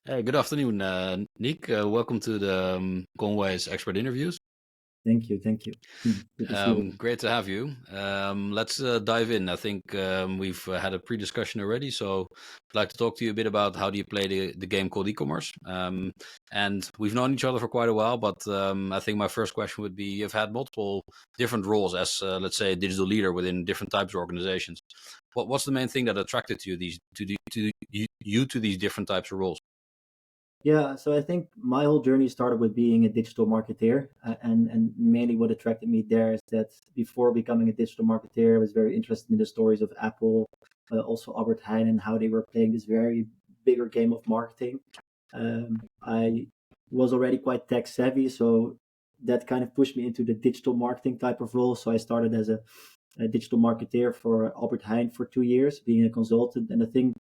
Hey, good afternoon, Niek. Welcome to the Conway's expert interviews. Thank you. Thank you. Good to see you. Great to have you. Let's dive in. I think we've had a pre-discussion already, so I'd like to talk to you a bit about how do you play the game called e-commerce. And we've known each other for quite a while, but I think my first question would be: you've had multiple different roles as, let's say, a digital leader within different types of organizations. What's the main thing that attracted you to these different types of roles? Yeah, so I think my whole journey started with being a digital marketeer, and mainly what attracted me there is that before becoming a digital marketeer, I was very interested in the stories of Apple, also Albert Heijn, and how they were playing this very bigger game of marketing. I was already quite tech savvy, so that kind of pushed me into the digital marketing type of role. So I started as a digital marketeer for Albert Heijn for 2 years, being a consultant, and the thing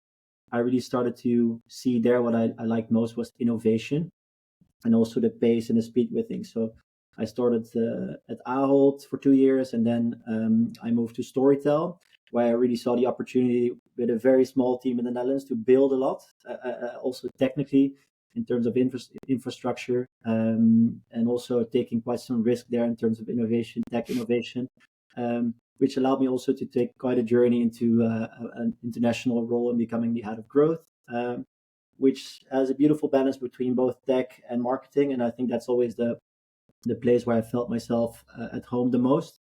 I really started to see there what I liked most was innovation and also the pace and the speed with things. So I started at Ahold for 2 years, and then I moved to Storytel, where I really saw the opportunity with a very small team in the Netherlands to build a lot, also technically in terms of infrastructure, and also taking quite some risk there in terms of innovation, tech innovation, which allowed me also to take quite a journey into an international role and becoming the head of growth. Which has a beautiful balance between both tech and marketing. And I think that's always the place where I felt myself at home the most.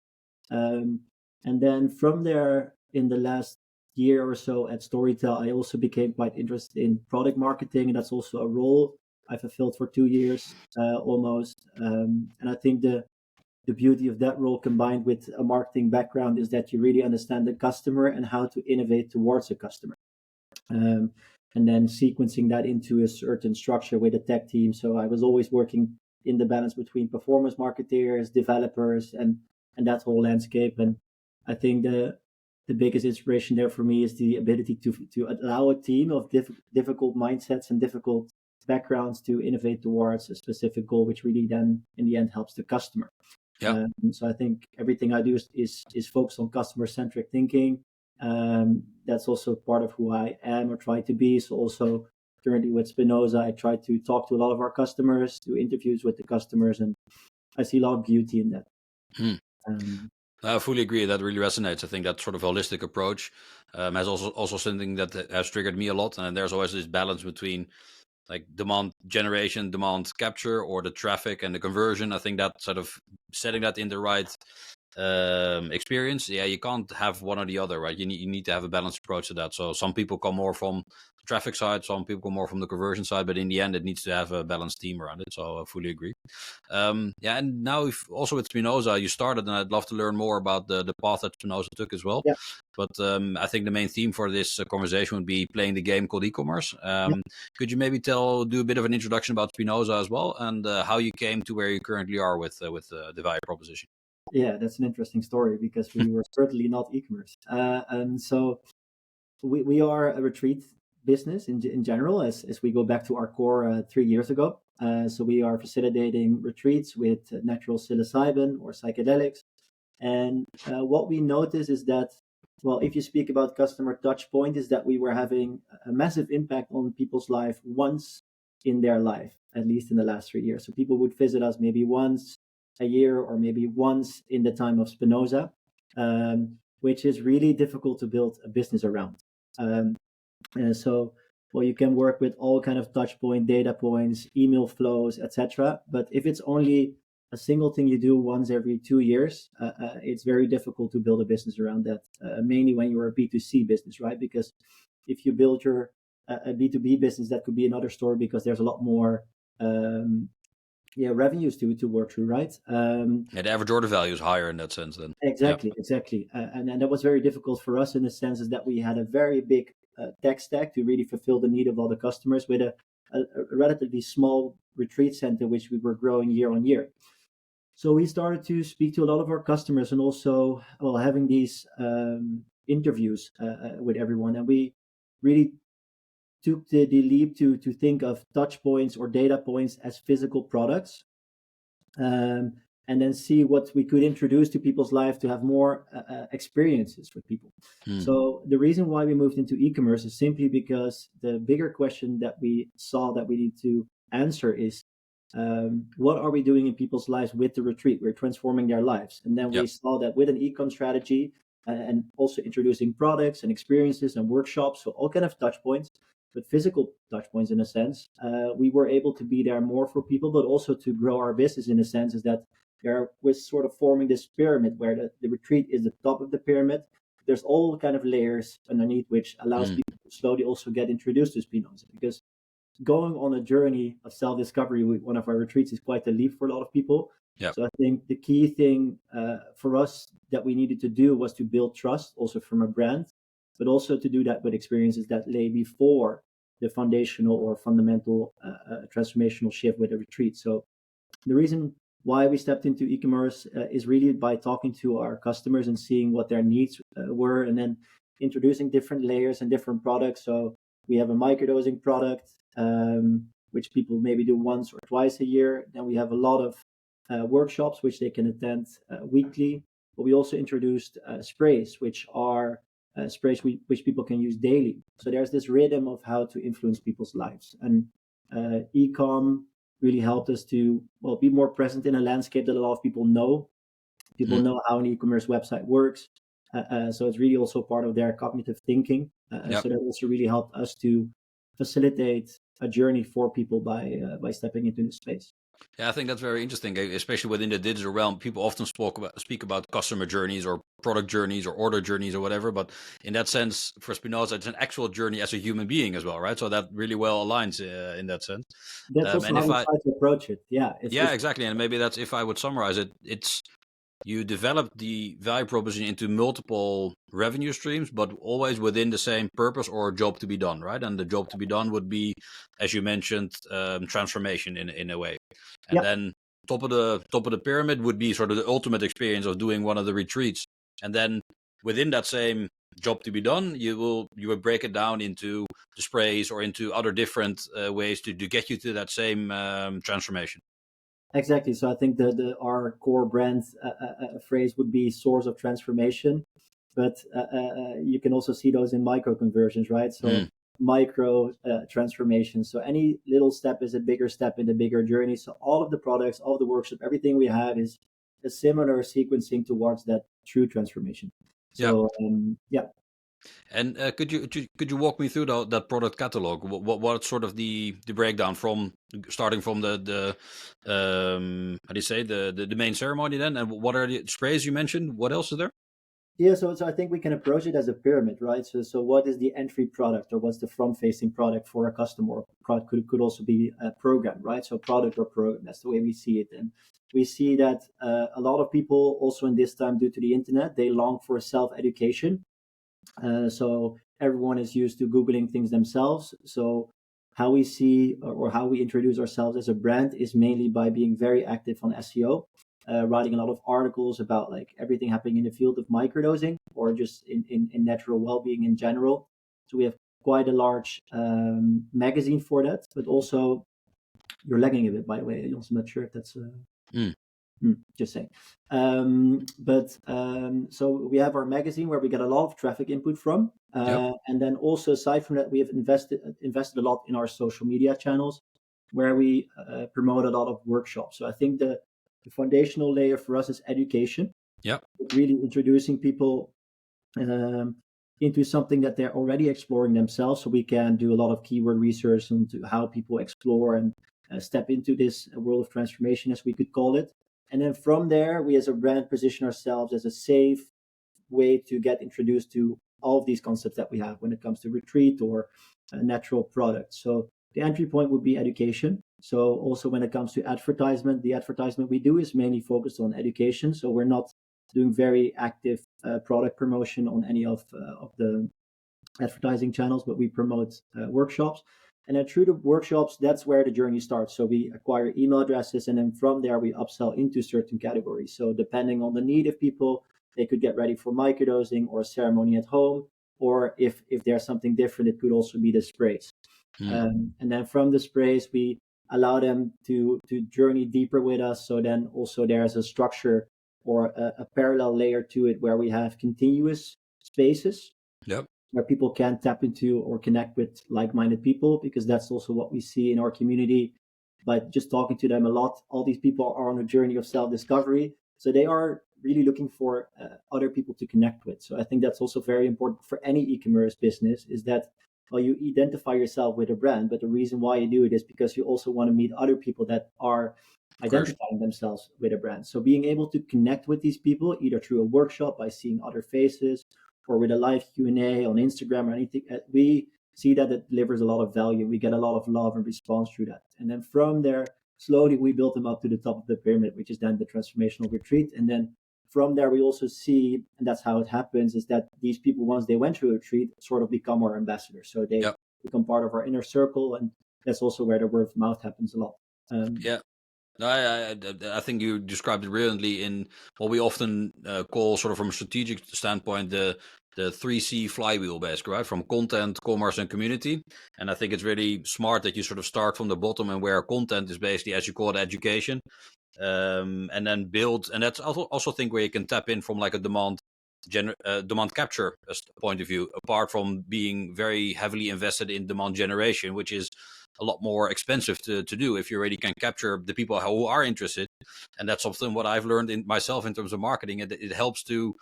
Um, and then from there, in the last year or so at Storytel, I also became quite interested in product marketing. And that's also a role I fulfilled for 2 years almost. And I think the beauty of that role combined with a marketing background is that you really understand the customer and how to innovate towards a customer, um, and then sequencing that into a certain structure with a tech team. So I was always working in the balance between performance marketeers, developers, and that whole landscape. And I think the biggest inspiration there for me is the ability to allow a team of difficult mindsets and difficult backgrounds to innovate towards a specific goal, which really then in the end helps the customer. Yeah. So I think everything I do is focused on customer centric thinking. That's also part of who I am or try to be. So also currently with Spinoza, I try to talk to a lot of our customers, do interviews with the customers, and I see a lot of beauty in that. Hmm. Um, I fully agree. That really resonates. I think that sort of holistic approach has also something that has triggered me a lot. And there's always this balance between like demand generation, demand capture, or the traffic and the conversion. I think that sort of setting that in the right experience. Yeah, you can't have one or the other, right? You need to have a balanced approach to that. So some people come more from the traffic side, some people come more from the conversion side, but in the end, it needs to have a balanced team around it. So I fully agree. Yeah, and now if also with Spinoza, you started, and I'd love to learn more about the path that Spinoza took as well. yeah, But I think the main theme for this conversation would be playing the game called e-commerce. yeah, Could you maybe do a bit of an introduction about Spinoza as well, and how you came to where you currently are with the value proposition? yeah. That's an interesting story because we were certainly not e-commerce, and so we are a retreat business in general as we go back to our core 3 years ago. So we are facilitating retreats with natural psilocybin or psychedelics. And what we notice is that, well, if you speak about customer touch point, is that we were having a massive impact on people's life once in their life, at least in the last 3 years. So people would visit us maybe once a year or maybe once in the time of Spinoza, which is really difficult to build a business around. Um, so, well, you can work with all kind of touch point, data points, email flows, etc. But if it's only a single thing you do once every 2 years, it's very difficult to build a business around that. Mainly when you're a B2C business, right? Because if you build your a B2B business, that could be another story because there's a lot more um, revenues to work through, right? Yeah, the average order value is higher in that sense. Then, yeah. Exactly, exactly. And that was very difficult for us in the sense is that we had a very big tech stack to really fulfill the need of all the customers with a relatively small retreat center, which we were growing year on year. So we started to speak to a lot of our customers and also, well, having these interviews with everyone. And we really took the leap to think of touch points or data points as physical products, and then see what we could introduce to people's life to have more experiences with people. Mm. So the reason why we moved into e-commerce is simply because the bigger question that we saw that we need to answer is, what are we doing in people's lives with the retreat? We're transforming their lives. And then we Yep. saw that with an e-com strategy, and also introducing products and experiences and workshops, so all kind of touch points, but physical touch points in a sense, we were able to be there more for people, but also to grow our business in a sense, is that there was sort of forming this pyramid where the retreat is the top of the pyramid. There's all kind of layers underneath, which allows Mm. people to slowly also get introduced to Spinoza, because going on a journey of self-discovery with one of our retreats is quite a leap for a lot of people. Yep. So I think the key thing for us that we needed to do was to build trust also from a brand, but also to do that with experiences that lay before the foundational or fundamental transformational shift with a retreat. So the reason why we stepped into e-commerce is really by talking to our customers and seeing what their needs were, and then introducing different layers and different products. So we have a microdosing product, which people maybe do once or twice a year. Then we have a lot of workshops which they can attend weekly. But we also introduced sprays, which are sprays which people can use daily. So there's this rhythm of how to influence people's lives. And e-com really helped us to, well, be more present in a landscape that a lot of people know. People Mm. know how an e-commerce website works. So it's really also part of their cognitive thinking. Yep. So that also really helped us to facilitate a journey for people by stepping into the space. Yeah, I think that's very interesting, especially within the digital realm. People often speak about customer journeys or product journeys or order journeys or whatever. But in that sense, for Spinoza, it's an actual journey as a human being as well, right? So that really well aligns in that sense. That's also And how if we I, try to approach it. Yeah, yeah, exactly. And maybe that's, if I would summarize it, it's you develop the value proposition into multiple revenue streams, but always within the same purpose or job to be done, right? And the job to be done would be, as you mentioned, transformation in a way. And yeah, then top of the pyramid would be sort of the ultimate experience of doing one of the retreats. And then within that same job to be done, you will break it down into the sprays or into other different ways to get you to that same transformation. exactly. So I think the our core brand phrase would be source of transformation, but you can also see those in micro conversions, right? So Mm. micro transformation. So any little step is a bigger step in the bigger journey. So all of the products, all of the workshop, everything we have is a similar sequencing towards that true transformation. Yeah. So yeah. And could you walk me through that product catalog? What's sort of the breakdown from starting from the how do you say the main ceremony then? And what are the sprays you mentioned? What else is there? Yeah, so I think we can approach it as a pyramid, right? So what is the entry product, or what's the front-facing product for a customer? Or product could also be a program, right? So product or program, that's the way we see it. And we see that a lot of people also in this time, due to the internet, they long for self-education. So everyone is used to Googling things themselves. So how we see or how we introduce ourselves as a brand is mainly by being very active on SEO, writing a lot of articles about like everything happening in the field of microdosing or just in natural well-being in general. So we have quite a large magazine for that, but also you're lagging a bit, by the way. I'm also not sure if that's Mm. just saying. So we have our magazine where we get a lot of traffic input from, Yep. and then also aside from that, we have invested a lot in our social media channels, where we promote a lot of workshops. So I think the foundational layer for us is education, Yep. really introducing people um, into something that they're already exploring themselves. So we can do a lot of keyword research into how people explore and step into this world of transformation, as we could call it. And then from there, we as a brand position ourselves as a safe way to get introduced to all of these concepts that we have when it comes to retreat or natural products. So the entry point would be education. So also when it comes to advertisement, the advertisement we do is mainly focused on education. So we're not doing very active product promotion on any of the advertising channels, but we promote workshops. And then through the workshops, that's where the journey starts. So we acquire email addresses, and then from there we upsell into certain categories. So depending on the need of people, they could get ready for microdosing or a ceremony at home, or if there's something different, it could also be the sprays. Mm. And then from the sprays, we allow them to journey deeper with us. So then also there's a structure or a parallel layer to it where we have continuous spaces Yep. where people can tap into or connect with like-minded people, because that's also what we see in our community. But just talking to them a lot, all these people are on a journey of self-discovery, so they are really looking for other people to connect with. So I think that's also very important for any e-commerce business, is that, well, you identify yourself with a brand, but the reason why you do it is because you also want to meet other people that are Of course. identifying themselves with a brand. So being able to connect with these people either through a workshop by seeing other faces, or with a live Q&A on Instagram or anything, we see that it delivers a lot of value. We get a lot of love and response through that. And then from there, slowly we build them up to the top of the pyramid, which is then the transformational retreat. And then from there, we also see, and that's how it happens, is that these people, once they went through a retreat, sort of become our ambassadors. So they Yep. become part of our inner circle. And that's also where the word of mouth happens a lot. Yeah. No, I think you described it brilliantly in what we often call, sort of from a strategic standpoint, the 3C flywheel, basically, right? From content, commerce, and community. And I think it's really smart that you sort of start from the bottom, and where content is basically, as you call it, education, and then build. And that's also think where you can tap in from like a demand capture point of view, apart from being very heavily invested in demand generation, which is a lot more expensive to do if you already can capture the people who are interested. And that's something what I've learned in myself in terms of marketing. It helps to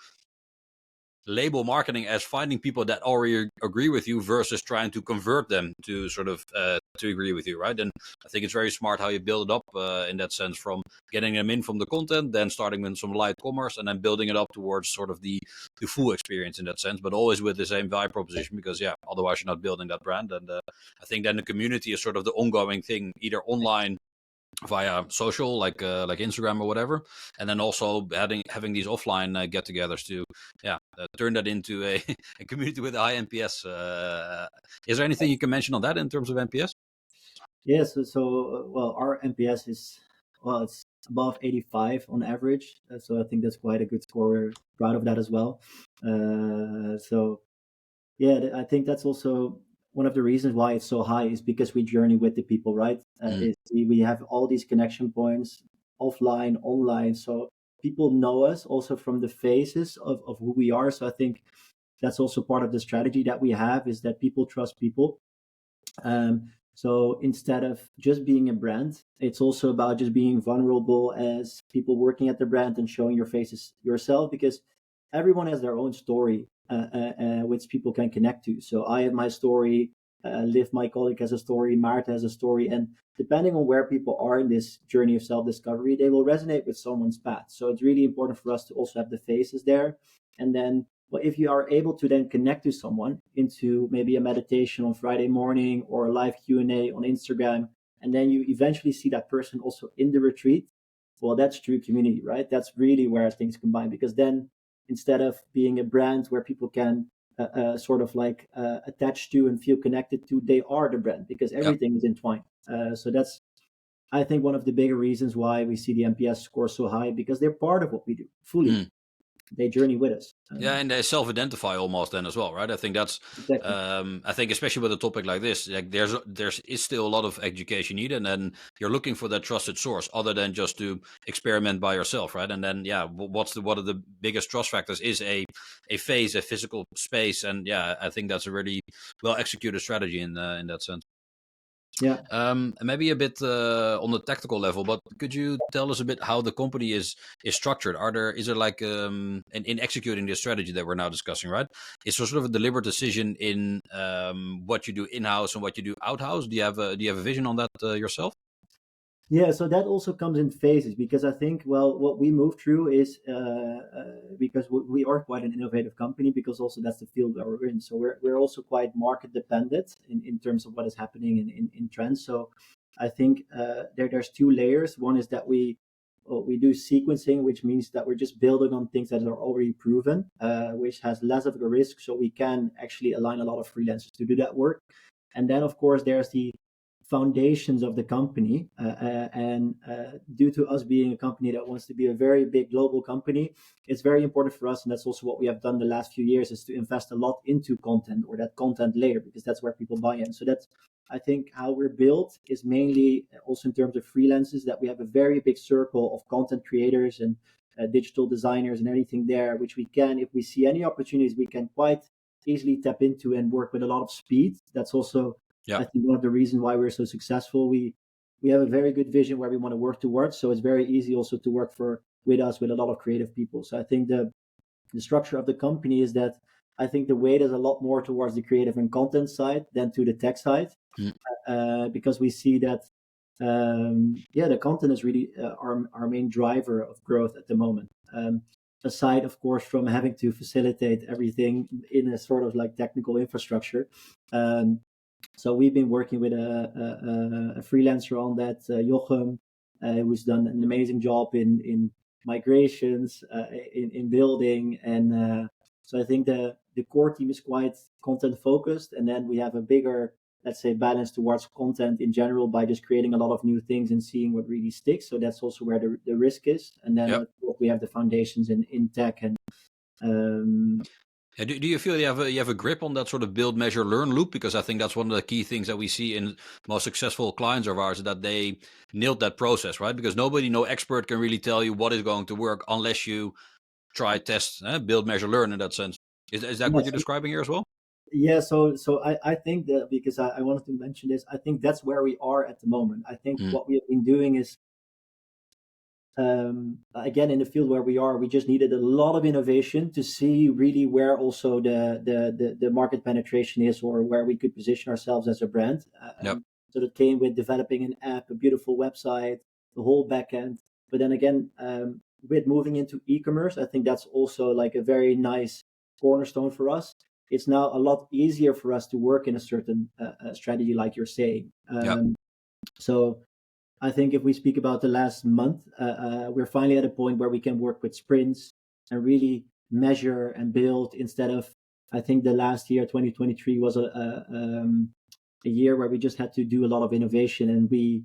label marketing as finding people that already agree with you versus trying to convert them to sort of to agree with you, right? And I think it's very smart how you build it up in that sense, from getting them in from the content, then starting with some light commerce, and then building it up towards sort of the full experience in that sense, but always with the same value proposition, because yeah, otherwise you're not building that brand. And I think then the community is sort of the ongoing thing, either online via social, like Instagram or whatever, and then also having these offline get-togethers to turn that into a, a community with a high NPS. Is there anything you can mention on that in terms of NPS? Yeah, well, our NPS is, well, it's above 85 on average. So I think that's quite a good score. We're proud of that as well. So yeah, I think that's also one of the reasons why it's so high, is because we journey with the people, right? Mm. We have all these connection points, offline, online. So people know us also from the faces of who we are. So I think that's also part of the strategy that we have, is that people trust people. So instead of just being a brand, it's also about just being vulnerable as people working at the brand and showing your faces yourself, because everyone has their own story, which people can connect to. So I have my story, Liv, my colleague, has a story, Marta has a story, and depending on where people are in this journey of self-discovery, they will resonate with someone's path. So it's really important for us to also have the faces there. And then, well, if you are able to then connect to someone into maybe a meditation on Friday morning or a live Q&A on Instagram, and then you eventually see that person also in the retreat, well, that's true community, right? That's really where things combine, because then instead of being a brand where people can sort of like attach to and feel connected to, they are the brand, because Yeah. everything is entwined. So that's, I think, one of the bigger reasons why we see the NPS score so high, because they're part of what we do fully. Mm. They journey with us. Yeah, and they self-identify almost then as well, right? I think that's, Exactly. I think especially with a topic like this, like there's is still a lot of education needed, and then you're looking for that trusted source, other than just to experiment by yourself, right? And then yeah, what are the biggest trust factors is a phase, a physical space, and yeah, I think that's a really well executed strategy in that sense. Yeah. Maybe a bit on the tactical level, but could you tell us a bit how the company is structured? Is there like in executing this strategy that we're now discussing, right? Is there sort of a deliberate decision in what you do in house and what you do out house? Do you have a vision on that yourself? Yeah, so that also comes in phases, because I think, well, what we move through is because we are quite an innovative company, because also that's the field that we're in. So we're also quite market dependent in terms of what is happening in trends. So I think there's two layers. One is that we do sequencing, which means that we're just building on things that are already proven, which has less of a risk. So we can actually align a lot of freelancers to do that work. And then, of course, there's the foundations of the company, and due to us being a company that wants to be a very big global company, it's very important for us, and that's also what we have done the last few years, is to invest a lot into content, or that content layer, because that's where people buy in. So that's I think how we're built is mainly also in terms of freelancers, that we have a very big circle of content creators and digital designers and everything there, which we can, if we see any opportunities, we can quite easily tap into and work with a lot of speed. That's also, Yeah. I think, one of the reasons why we're so successful. We have a very good vision where we want to work towards, so it's very easy also to work with us with a lot of creative people. So I think the structure of the company is that I think the weight is a lot more towards the creative and content side than to the tech side, because we see that the content is really our main driver of growth at the moment. Aside, of course, from having to facilitate everything in a sort of like technical infrastructure. So we've been working with a freelancer on that, Jochem, who's done an amazing job in migrations, in building, and so I think the core team is quite content focused, and then we have a bigger, let's say, balance towards content in general by just creating a lot of new things and seeing what really sticks. So that's also where the risk is, and then we have the foundations in tech and. Do you feel you have a grip on that sort of build, measure, learn loop? Because I think that's one of the key things that we see in most successful clients of ours, that they nailed that process, right? Because no expert can really tell you what is going to work unless you try, test, build, measure, learn in that sense. Is that what you're describing here as well? Yeah, so I think that, because I wanted to mention this, I think that's where we are at the moment. I think what we have been doing is, again, in the field where we are, we just needed a lot of innovation to see really where also the market penetration is, or where we could position ourselves as a brand. So that came with developing an app, a beautiful website, the whole backend. But then again, with moving into e-commerce, I think that's also like a very nice cornerstone for us. It's now a lot easier for us to work in a certain strategy, like you're saying. So I think if we speak about the last month, we're finally at a point where we can work with sprints and really measure and build, instead of, I think the last year, 2023, was a year where we just had to do a lot of innovation, and we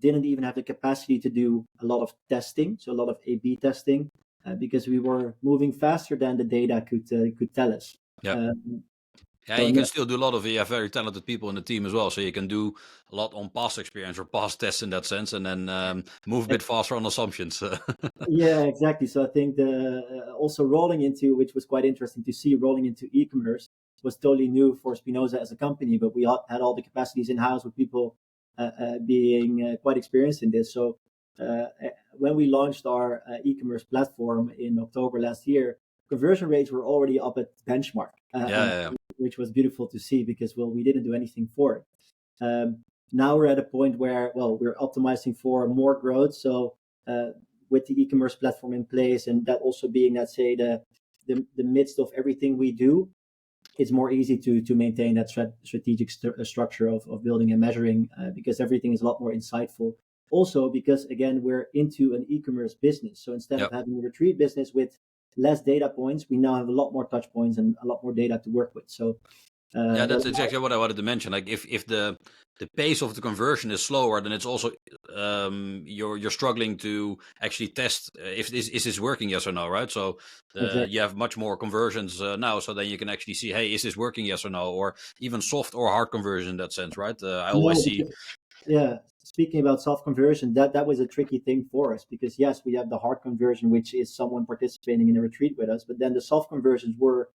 didn't even have the capacity to do a lot of testing, so a lot of A/B testing, because we were moving faster than the data could tell us. You can still do a lot of it. You have very talented people in the team as well, so you can do a lot on past experience or past tests in that sense, and then move a bit faster on assumptions. Yeah, exactly. So I think also rolling into, which was quite interesting to see, rolling into e-commerce was totally new for Spinoza as a company, but we had all the capacities in-house with people being quite experienced in this. So when we launched our e-commerce platform in October last year, conversion rates were already up at benchmark, which was beautiful to see, because, well, we didn't do anything for it. Now we're at a point where, well, we're optimizing for more growth. So with the e-commerce platform in place, and that also being, let's say, the midst of everything we do, it's more easy to maintain that strategic structure of building and measuring, because everything is a lot more insightful. Also, because, again, we're into an e-commerce business. So instead of having a retreat business with less data points, we now have a lot more touch points and a lot more data to work with. So that's exactly what I wanted to mention. Like if the pace of the conversion is slower, then it's also you're struggling to actually test if is this working, yes or no, right? So you have much more conversions now, so then you can actually see, hey, is this working, yes or no, or even soft or hard conversion in that sense, right? I always see. Yeah, speaking about soft conversion, that was a tricky thing for us, because yes, we have the hard conversion, which is someone participating in a retreat with us, but then the soft conversions were,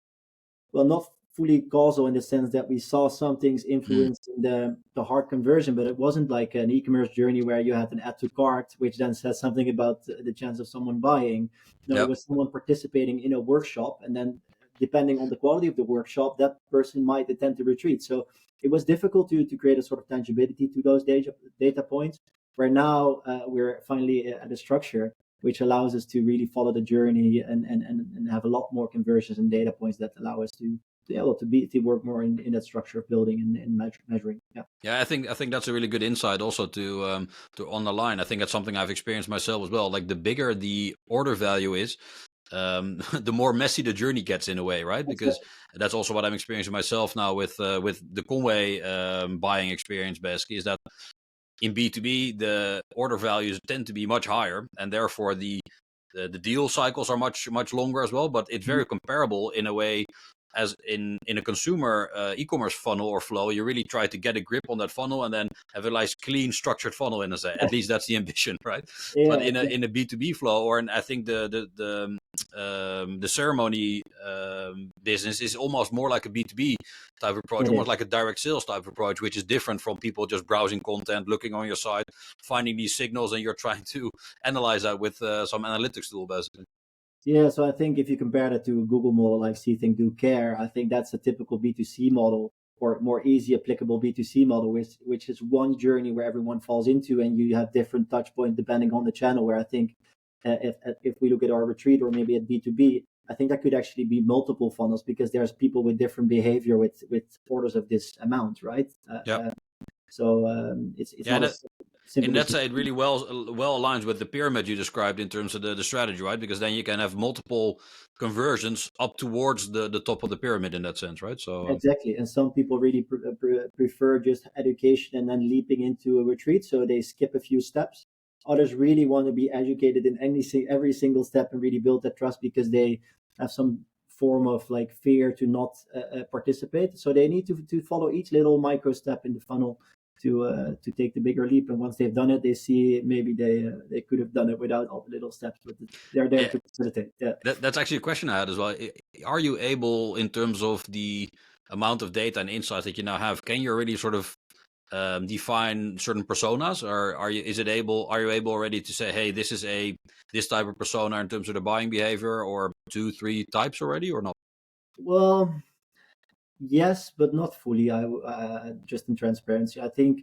well, not fully causal in the sense that we saw some things influencing the hard conversion, but it wasn't like an e-commerce journey where you had an add to cart, which then says something about the chance of someone buying. No, it was someone participating in a workshop, and then depending on the quality of the workshop, that person might attend to retreat. So it was difficult to create a sort of tangibility to those data points, where now we're finally at a structure which allows us to really follow the journey and have a lot more conversions and data points that allow us to work more in that structure of building and measuring. I think that's a really good insight also to on the line. I think that's something I've experienced myself as well. Like the bigger the order value is, the more messy the journey gets in a way, right? Because that's also what I'm experiencing myself now with the Conway buying experience. Basically, is that in B2B the order values tend to be much higher, and therefore the deal cycles are much longer as well. But it's very comparable in a way as in a consumer e-commerce funnel or flow, you really try to get a grip on that funnel and then have a nice, clean, structured funnel. In a sense, at least that's the ambition, right? But Yeah, in a B2B flow, or I think the ceremony business is almost more like a B2B type of approach, it almost is. like a direct sales type of approach, which is different from people just browsing content, looking on your site, finding these signals, and you're trying to analyze that with some analytics tool, basically. Yeah, so I think if you compare that to a Google model like See, Think, Do, Care, I think that's a typical B2C model or more easy applicable B2C model, which is one journey where everyone falls into and you have different touch points depending on the channel. Where I think if we look at our retreat or maybe at B2B, I think that could actually be multiple funnels because there's people with different behavior with orders of this amount, right? Yeah. It's Yeah, not that as simple in as that just side, it really well aligns with the pyramid you described in terms of the strategy, right? Because then you can have multiple conversions up towards the top of the pyramid in that sense, right? So exactly. And some people really prefer just education and then leaping into a retreat, so they skip a few steps. Others really want to be educated in every single step and really build that trust because they have some form of like fear to not participate. So they need to follow each little micro step in the funnel to take the bigger leap. And once they've done it, they see maybe they could have done it without all the little steps, but they're there yeah, to facilitate. Yeah. that's actually a question I had as well. Are you able, in terms of the amount of data and insights that you now have, can you already sort of define certain personas, or are you able already to say, hey, this is this type of persona in terms of the buying behavior, or 2-3 types already, or not? Well, yes, but not fully. Just in transparency, I think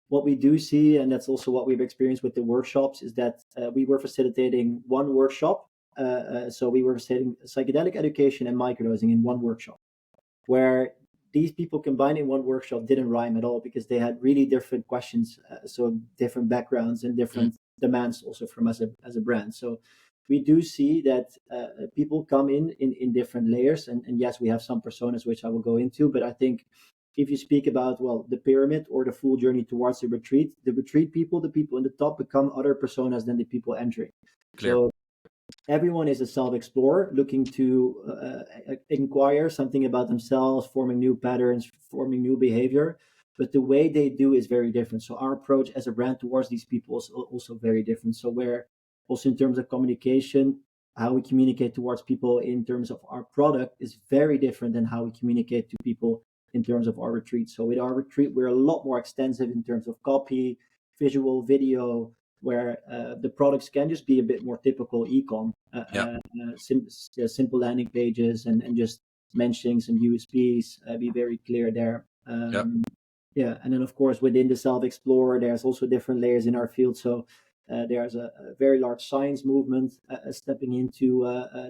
what we do see, and that's also what we've experienced with the workshops, is that we were facilitating one workshop. So we were facilitating psychedelic education and microdosing in one workshop, where these people combined in one workshop didn't rhyme at all because they had really different questions, so different backgrounds and Mm, different demands also from us as a brand. So we do see that people come in different layers, and yes, we have some personas which I will go into, but I think if you speak about well the pyramid or the full journey towards the retreat people, the people in the top become other personas than the people entering. clear. So everyone is a self-explorer looking to inquire something about themselves, forming new patterns, forming new behavior, but the way they do is very different. So our approach as a brand towards these people is also very different. So where also in terms of communication, how we communicate towards people in terms of our product is very different than how we communicate to people in terms of our retreat. So with our retreat, we're a lot more extensive in terms of copy, visual, video, where the products can just be a bit more typical e-com, Yeah. simple landing pages and just mentioning some USPs, be very clear there. Yeah. Yeah, and then of course within the self-explorer, there's also different layers in our field. So there's a very large science movement stepping into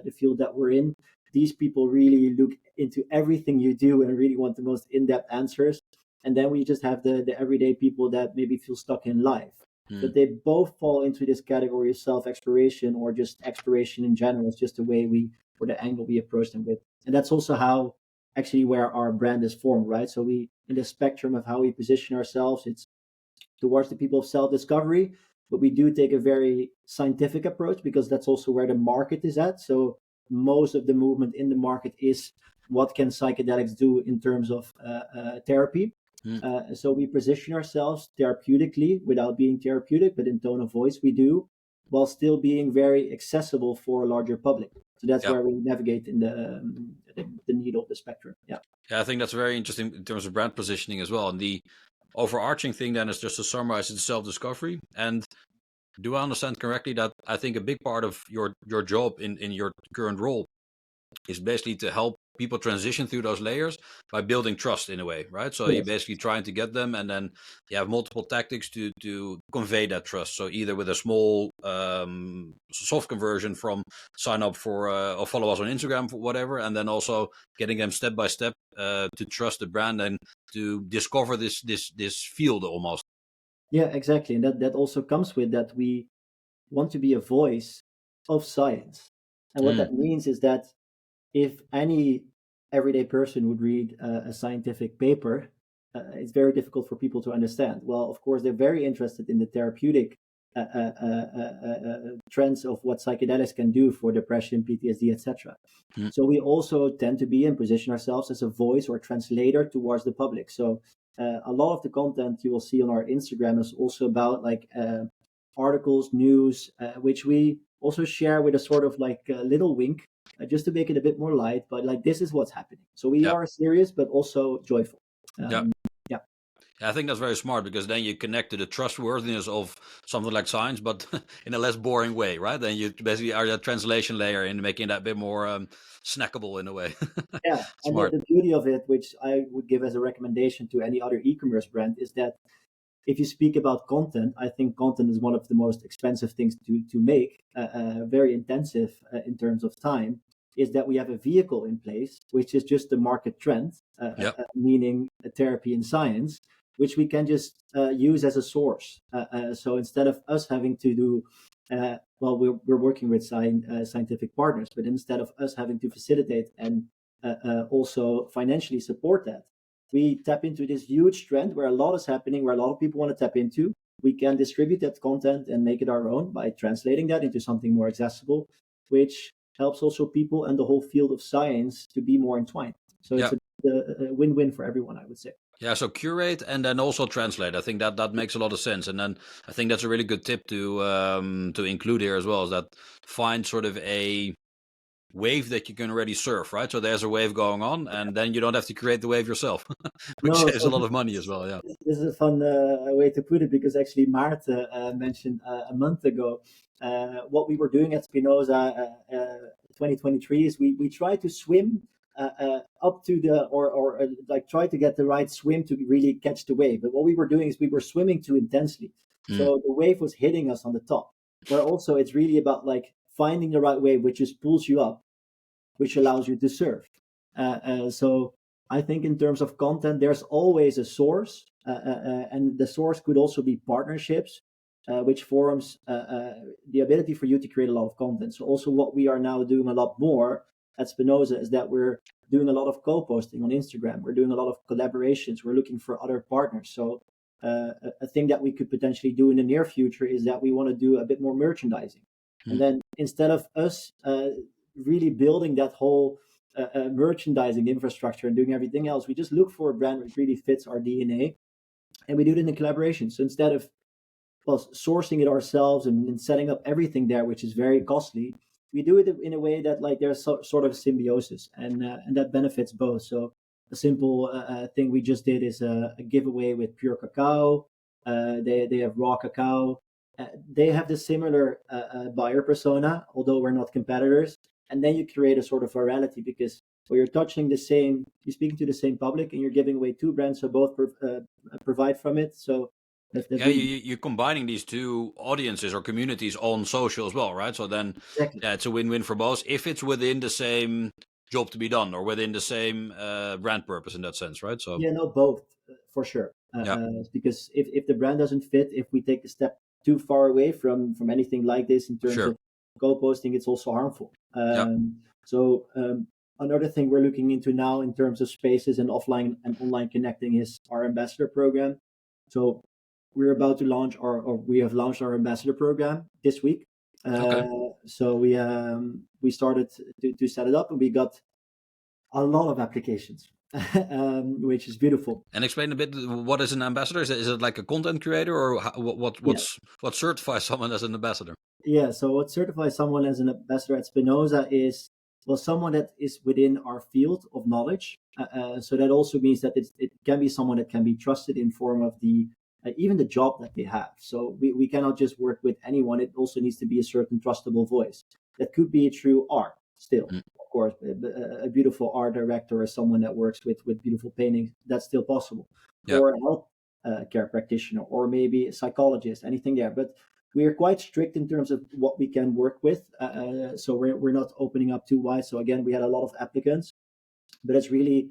the field that we're in. These people really look into everything you do and really want the most in-depth answers. And then we just have the everyday people that maybe feel stuck in life, Mm, but they both fall into this category of self-exploration or just exploration in general. It's just the way we or the angle we approach them with, and that's also how actually where our brand is formed, right? So we in the spectrum of how we position ourselves, it's towards the people of self-discovery, but we do take a very scientific approach because that's also where the market is at. So most of the movement in the market is what can psychedelics do in terms of therapy. mm. So we position ourselves therapeutically without being therapeutic, but in tone of voice we do, while still being very accessible for a larger public. So that's Yeah. where we navigate in the needle of the spectrum. Yeah. Yeah, I think that's very interesting in terms of brand positioning as well. And the overarching thing then is, just to summarize, it's self-discovery. And do I understand correctly that I think a big part of your job in your current role is basically to help people transition through those layers by building trust in a way, right? So you're Yes. basically trying to get them, and then you have multiple tactics to convey that trust. So either with a small soft conversion from sign up for or follow us on Instagram for whatever, and then also getting them step by step to trust the brand and to discover this field almost. Yeah, exactly. And that also comes with that we want to be a voice of science. And what Mm, that means is that if any everyday person would read a scientific paper, it's very difficult for people to understand. Well, of course, they're very interested in the therapeutic trends of what psychedelics can do for depression, PTSD, etc. Mm. So we also tend to be and position ourselves as a voice or translator towards the public. So a lot of the content you will see on our Instagram is also about like articles, news, which we also share with a sort of like a little wink, just to make it a bit more light. But like this is what's happening. So we Yeah. are serious, but also joyful. Yeah. Yeah. Yeah, I think that's very smart because then you connect to the trustworthiness of something like science, but in a less boring way, right? Then you basically are that translation layer in making that a bit more snackable in a way. Yeah, and Smart. the beauty of it, which I would give as a recommendation to any other e-commerce brand, is that if you speak about content, I think content is one of the most expensive things to make, very intensive in terms of time. Is that we have a vehicle in place, which is just the market trend, Yeah. meaning a therapy in science, which we can just use as a source. So instead of us having to do, well, we're working with scientific partners, but instead of us having to facilitate and also financially support that, we tap into this huge trend where a lot is happening, where a lot of people want to tap into. We can distribute that content and make it our own by translating that into something more accessible, which helps also people and the whole field of science to be more entwined. So it's Yeah. a win-win for everyone, I would say. Yeah, so curate and then also translate. I think that makes a lot of sense. And then I think that's a really good tip to include here as well, is that find sort of a wave that you can already surf, right? So there's a wave going on, and then you don't have to create the wave yourself, which No, saves a so lot of money as well. Yeah. this is a fun way to put it, because actually Maarten mentioned a month ago what we were doing at Spinoza 2023 is we try to swim up to the or like try to get the right swim to really catch the wave. But what we were doing is we were swimming too intensely, Mm. so the wave was hitting us on the top. Where also it's really about like finding the right wave, which just pulls you up, which allows you to surf. So I think in terms of content, there's always a source, and the source could also be partnerships, which forms the ability for you to create a lot of content. So also what we are now doing a lot more at Spinoza is that we're doing a lot of co-posting on Instagram. We're doing a lot of collaborations. We're looking for other partners. So a thing that we could potentially do in the near future is that we want to do a bit more merchandising. And Mm. then instead of us really building that whole merchandising infrastructure and doing everything else, we just look for a brand which really fits our DNA, and we do it in a collaboration. So instead of sourcing it ourselves and setting up everything there, which is very costly, we do it in a way that like there's sort of symbiosis, and that benefits both. So a simple thing we just did is a giveaway with pure cacao. They have raw cacao. They have the similar buyer persona, although we're not competitors. And then you create a sort of virality, because well, you're touching the same, you're speaking to the same public, and you're giving away two brands, so both provide from it. So that's Yeah, really you're combining these two audiences or communities on social as well, right? So then, exactly. yeah, it's a win-win for both if it's within the same job to be done or within the same brand purpose in that sense, right? So Yeah, no, both for sure. yeah, Because if the brand doesn't fit, if we take a step too far away from anything like this in terms sure. of co-posting, it's also harmful. Yeah. So another thing we're looking into now in terms of spaces and offline and online connecting is our ambassador program. So we're about to launch or we have launched our ambassador program this week. Okay. So we started to set it up, and we got a lot of applications, which is beautiful. And explain a bit, what is an ambassador? Is it like a content creator, or Yeah, what certifies someone as an ambassador? yeah. So what certifies someone as an ambassador at Spinoza is, well, someone that is within our field of knowledge. So that also means that it can be someone that can be trusted in form of the even the job that they have. So we cannot just work with anyone. It also needs to be a certain trustable voice. That could be through art still. Mm. Of course, a beautiful art director or someone that works with beautiful paintings, that's still possible. Yeah. Or a health care practitioner, or maybe a psychologist, anything there. But we are quite strict in terms of what we can work with. So we're not opening up too wide. So again, we had a lot of applicants, but it's really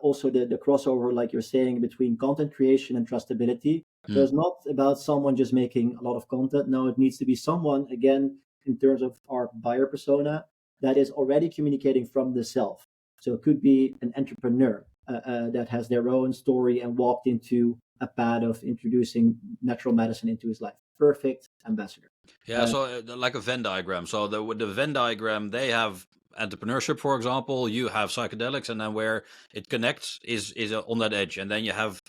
also the crossover, like you're saying, between content creation and trustability. So Mm. it's not about someone just making a lot of content. No, it needs to be someone, again, in terms of our buyer persona, that is already communicating from the self. So it could be an entrepreneur that has their own story and walked into a path of introducing natural medicine into his life. perfect ambassador. Yeah, so like a Venn diagram. So with the Venn diagram, they have entrepreneurship, for example. You have psychedelics, and then where it connects is on that edge, and then you have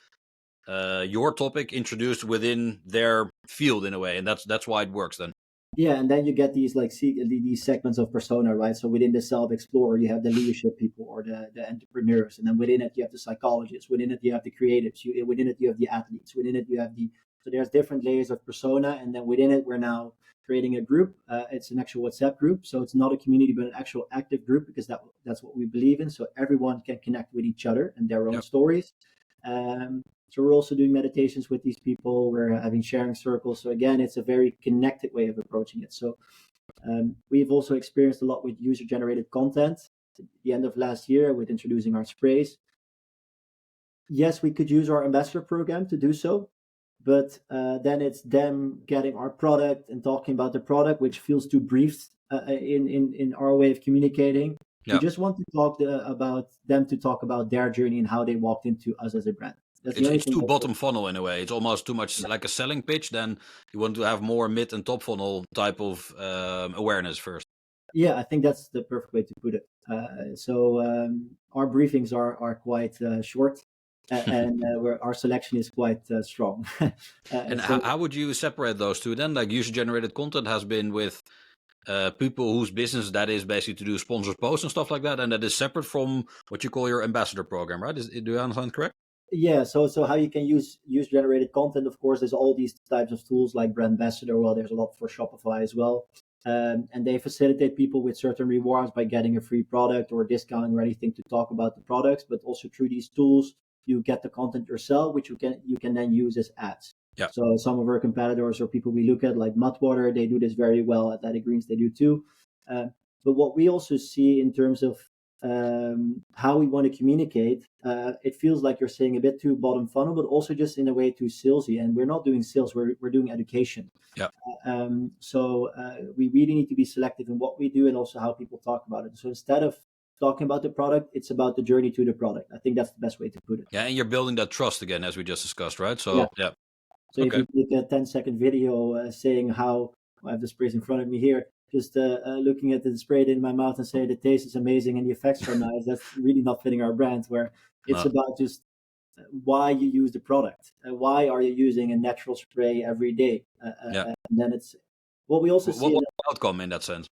your topic introduced within their field in a way, and that's why it works then. Yeah, and then you get these like these segments of persona, right? So within the self explorer, you have the leadership people or the entrepreneurs, and then within it you have the psychologists. Within it you have the creatives. Within it you have the athletes. Within it you have the so there's different layers of persona, and then within it we're now creating a group. It's an actual WhatsApp group, so it's not a community but an actual active group because that's what we believe in. So everyone can connect with each other and their own Yep. stories. So we're also doing meditations with these people. We're having sharing circles. So again, it's a very connected way of approaching it. So we've also experienced a lot with user-generated content. At the end of last year, with introducing our sprays. Yes, we could use our ambassador program to do so, but then it's them getting our product and talking about the product, which feels too brief in our way of communicating. We Yeah. just want to talk about them to talk about their journey and how they walked into us as a brand. That's the only It's thing. too bottom funnel in a way. It's almost too much Yeah. like a selling pitch. Then you want to have more mid and top funnel type of awareness first. Yeah, I think that's the perfect way to put it. So our briefings are quite short, and our selection is quite strong. And So how would you separate those two then? Like user generated content has been with people whose business that is basically to do sponsored posts and stuff like that, and that is separate from what you call your ambassador program, right? Do I understand correct? yeah, so how you can use generated content? Of course, there's all these types of tools like Brand Ambassador. Well, there's a lot for Shopify as well, and they facilitate people with certain rewards by getting a free product or discounting or anything to talk about the products. But also through these tools, you get the content yourself, which you can then use as ads. Yeah. So some of our competitors or people we look at, like Mudwater, they do this very well. Athletic Greens, they do too. Uh, but what we also see in terms of how we want to communicate, it feels like you're saying a bit too bottom funnel, but also just in a way too salesy. And we're not doing sales; we're doing education. Yeah. So we really need to be selective in what we do and also how people talk about it. So instead of talking about the product, it's about the journey to the product. I think that's the best way to put it. Yeah, and you're building that trust again, as we just discussed, right? Yeah. So yeah. So if Okay. you make a 10-second video saying how I have the sprays in front of me here, just looking at the spray in my mouth and say the taste is amazing and the effects are nice, that's really not fitting our brand. Where it's No. about just why you use the product, why are you using a natural spray every day, Yeah. and then it's what we also see. What outcome in that sense?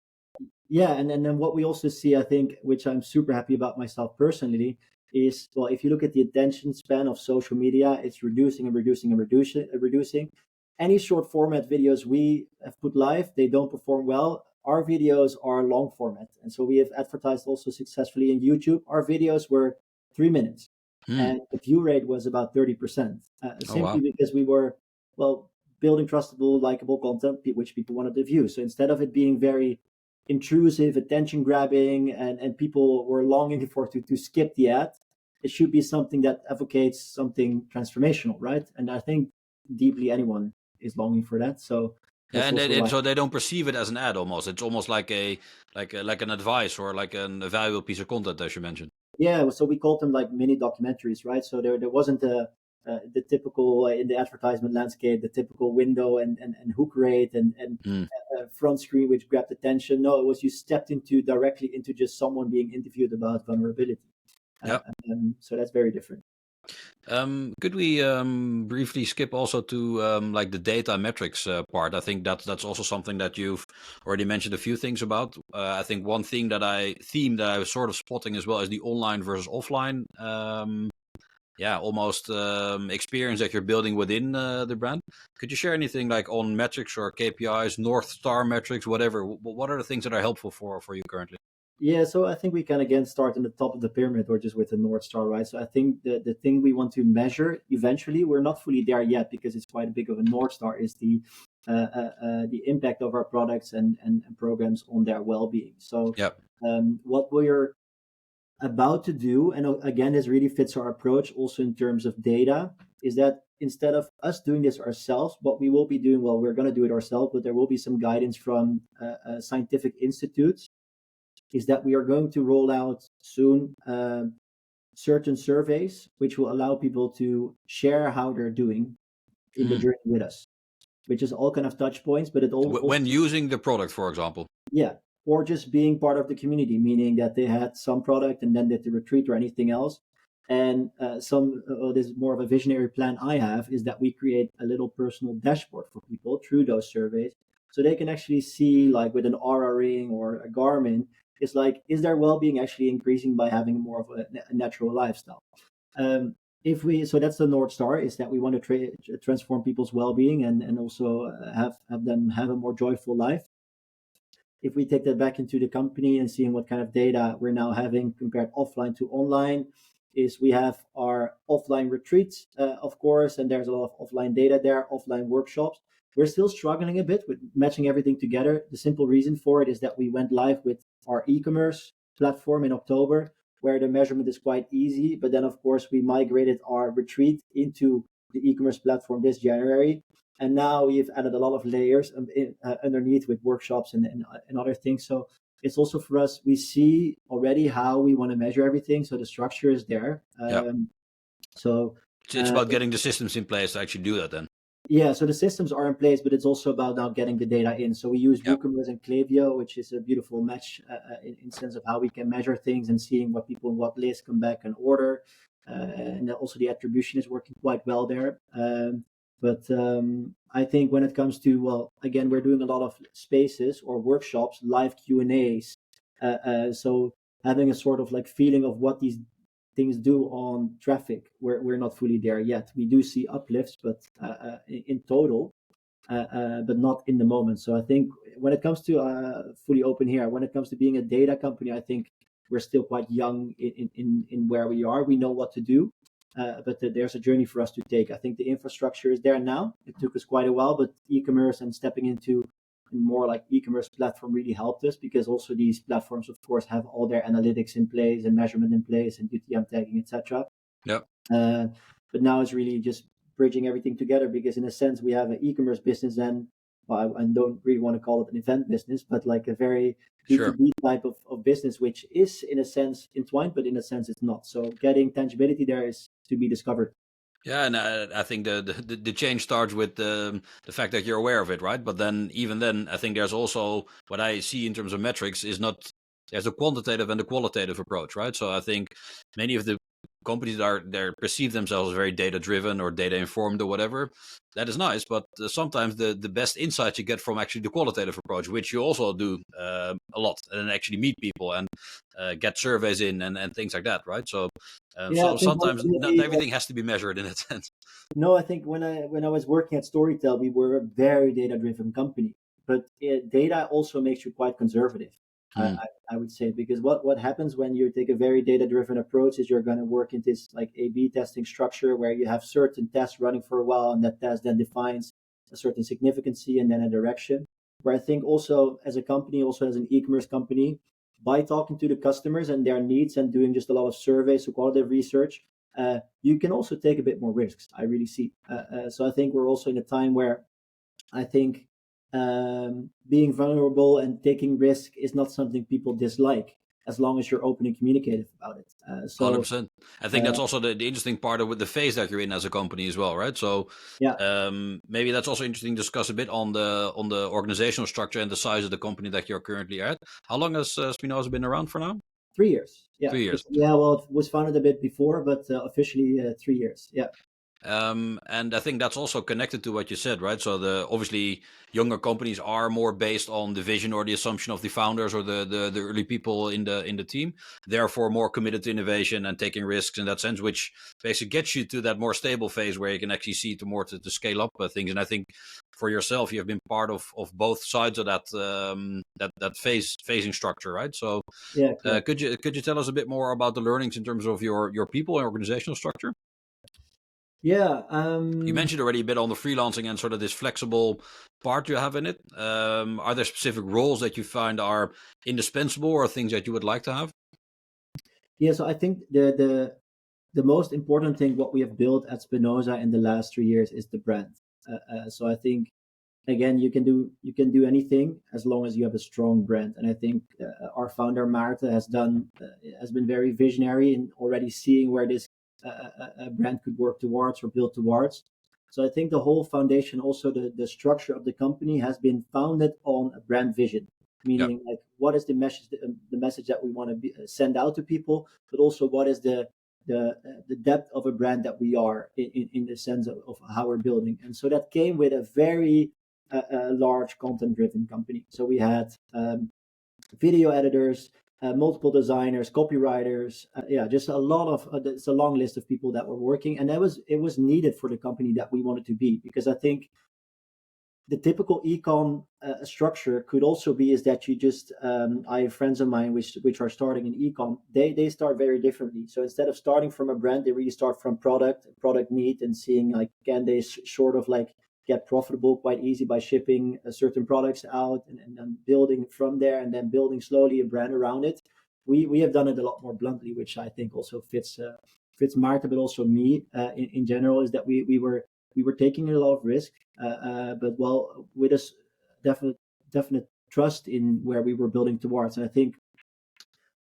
Yeah, and then what we also see, I think, which I'm super happy about myself personally, is well, if you look at the attention span of social media, it's reducing and reducing and reducing. Any short format videos we have put live, they don't perform well. Our videos are long format, and so we have advertised also successfully in YouTube. Our videos were 3 minutes, and the view rate was about 30%, Oh simply wow. because we were well building trustable, likable content which people wanted to view. So instead of it being very intrusive, attention grabbing, and people were longing for to skip the ad, it should be something that advocates something transformational, right? And I think deeply anyone is longing for that. So Yeah, that's and also why. so they don't perceive it as an ad almost. It's almost like like an advice or like a valuable piece of content, as you mentioned. Yeah, so we called them like mini documentaries, right? So there wasn't the typical in the advertisement landscape, the typical window and hook rate and Mm. front screen which grabbed attention. No, it was you stepped into directly into just someone being interviewed about vulnerability. Uh, Yeah. so that's very different. Could we briefly skip also to like the data metrics part? I think that's also something that you've already mentioned a few things about. I think one thing that I was sort of spotting as well is the online versus offline. Yeah, almost experience that you're building within the brand. Could you share anything like on metrics or KPIs, North Star metrics, whatever? What are the things that are helpful for you currently? Yeah, so I think we can again start in the top of the pyramid or just with the North Star, right? So I think the thing we want to measure eventually, we're not fully there yet because it's quite a big of a North Star, is the impact of our products and programs on their well-being. So Yeah. what we're about to do, and again, this really fits our approach also in terms of data, is that instead of us doing this ourselves, what we will be doing, well, we're going to do it ourselves, but there will be some guidance from scientific institutes, is that we are going to roll out soon certain surveys which will allow people to share how they're doing in the Hmm. journey with us. which is all kind of touch points, but it all also, When using the product, for example. yeah, or just being part of the community, meaning that they had some product and then did the retreat or anything else. And this is more of a visionary plan I have, is that we create a little personal dashboard for people through those surveys, so they can actually see, like with an Aura ring or a Garmin, it's like, is their well-being actually increasing by having more of a natural lifestyle? Um, if we So that's the North Star, is that we want to transform people's well-being, and also have them have a more joyful life. If we take that back into the company and seeing what kind of data we're now having compared offline to online, is we have our offline retreats, of course, and there's a lot of offline data there, offline workshops. We're still struggling a bit with matching everything together. The simple reason for it is that we went live with our e-commerce platform in October, where the measurement is quite easy. But then, of course, we migrated our retreat into the e-commerce platform this January, and now we've added a lot of layers underneath with workshops and other things. So it's also for us, we see already how we want to measure everything, so the structure is there. Yeah. So It's about getting the systems in place to actually do that then. yeah, so the systems are in place, but it's also about now getting the data in. So we use Yep. WooCommerce and Klaviyo, which is a beautiful match in sense of how we can measure things and seeing what people in what list come back and order. And also the attribution is working quite well there. But I think when it comes to, well, again, we're doing a lot of spaces or workshops, live Q&As. So having a sort of like feeling of what these things do on traffic, we're not fully there yet. We do see uplifts, but in total, but not in the moment. So I think when it comes to fully open here, when it comes to being a data company, I think we're still quite young in where we are. We know what to do, but there's a journey for us to take. I think the infrastructure is there now. It took us quite a while, but e-commerce and stepping into more like e-commerce platform really helped us, because also these platforms, of course, have all their analytics in place and measurement in place and UTM tagging, etc. Yeah. But now it's really just bridging everything together, because in a sense we have an e-commerce business, and well, I don't really want to call it an event business, but like a very Sure. B2B type of business, which is in a sense entwined, but in a sense it's not. So getting tangibility there is to be discovered. Yeah, and I think the change starts with the fact that you're aware of it, right? But then even then, I think there's also what I see in terms of metrics is not, there's a quantitative and a qualitative approach, right? So I think many of the companies that are they perceive themselves as very data driven or data informed or whatever. That is nice, but sometimes the best insights you get from actually the qualitative approach, which you also do a lot, and actually meet people and get surveys in and things like that, right? So Yeah, I so think sometimes not ultimately, everything has to be measured in that sense. no, I think when I was working at Storytel, we were a very data driven company, but data also makes you quite conservative. I, Mm. I, I would say, because what happens when you take a very data driven approach is you're going to work in this like A/B testing structure, where you have certain tests running for a while, and that test then defines a certain significancy and then a direction. Where I think also as a company, also as an e-commerce company, by talking to the customers and their needs and doing just a lot of surveys, so qualitative research, you can also take a bit more risks. I really see. So I think we're also in a time where I think being vulnerable and taking risk is not something people dislike, as long as you're open and communicative about it. 100%. I think Uh, that's also the interesting part of with the phase that you're in as a company as well, right? So yeah, maybe that's also interesting to discuss a bit on the organizational structure and the size of the company that you're currently at. How long has Spinoza been around for now? 3 years. Yeah, 3 years. yeah. Well, it was founded a bit before, but officially 3 years. Yeah. And I think that's also connected to what you said, right? So the obviously younger companies are more based on the vision or the assumption of the founders or the early people in the team, therefore more committed to innovation and taking risks in that sense, which basically gets you to that more stable phase where you can actually see to scale up things. And I think for yourself, you have been part of both sides of that that phasing structure, right? So Yeah, correct. could you tell us a bit more about the learnings in terms of your people and organizational structure? Yeah. You mentioned already a bit on the freelancing and sort of this flexible part you have in it. Are there specific roles that you find are indispensable or things that you would like to have? Yeah. So I think the most important thing what we have built at Spinoza in the last 3 years is the brand. So I think, again, you can do anything as long as you have a strong brand. And I think our founder Maarten has been very visionary in already seeing where this brand could work towards or build towards. So I think the whole foundation, also the structure of the company, has been founded on a brand vision, Yeah. meaning like what is the message that we want to send out to people, but also what is the depth of a brand that we are in the sense of how we're building. And so that came with a very large content driven company. So we had video editors, multiple designers, copywriters, just a lot of it's a long list of people that were working, and it was needed for the company that we wanted to be, because I think the typical ecom structure could also be is that you just I have friends of mine which are starting in ecom. They start very differently. So instead of starting from a brand, they really start from product need, and seeing like can they sort of like get profitable quite easy by shipping certain products out, and then building from there, and then building slowly a brand around it. We have done it a lot more bluntly, which I think also fits Marta, but also me in general, is that we were taking a lot of risk, but well, with a definite trust in where we were building towards. And I think